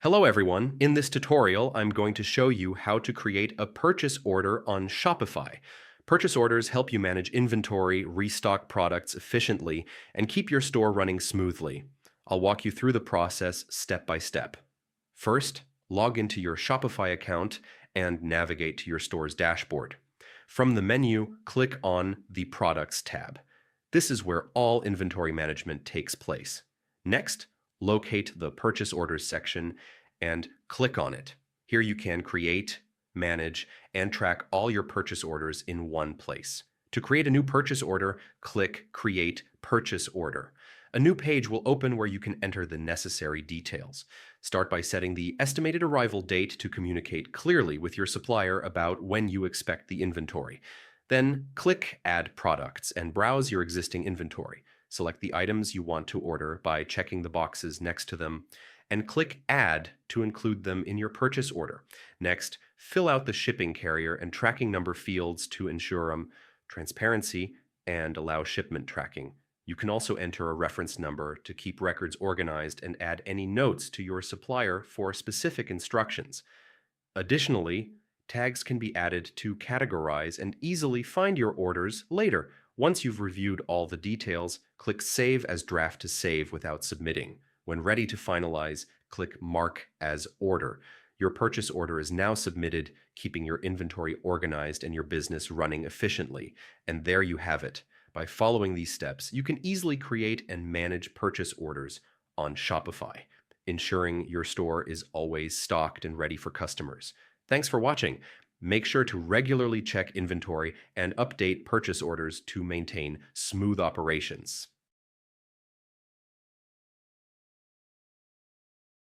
Hello everyone. In this tutorial, I'm going to show you how to create a purchase order on Shopify. Purchase orders help you manage inventory, restock products efficiently, and keep your store running smoothly. I'll walk you through the process step by step. First, log into your Shopify account and navigate to your store's dashboard. From the menu, click on the Products tab. This is where all inventory management takes place. Next, locate the Purchase Orders section and click on it. Here you can create, manage, and track all your purchase orders in one place. To create a new purchase order, click Create Purchase Order. A new page will open where you can enter the necessary details. Start by setting the estimated arrival date to communicate clearly with your supplier about when you expect the inventory. Then click Add Products and browse your existing inventory. Select the items you want to order by checking the boxes next to them, and click Add to include them in your purchase order. Next, fill out the shipping carrier and tracking number fields to ensure transparency and allow shipment tracking. You can also enter a reference number to keep records organized and add any notes to your supplier for specific instructions. Additionally, tags can be added to categorize and easily find your orders later. Once you've reviewed all the details, click Save as Draft to save without submitting. When ready to finalize, click Mark as Order. Your purchase order is now submitted, keeping your inventory organized and your business running efficiently. And there you have it. By following these steps, you can easily create and manage purchase orders on Shopify, ensuring your store is always stocked and ready for customers. Thanks for watching. Make sure to regularly check inventory and update purchase orders to maintain smooth operations.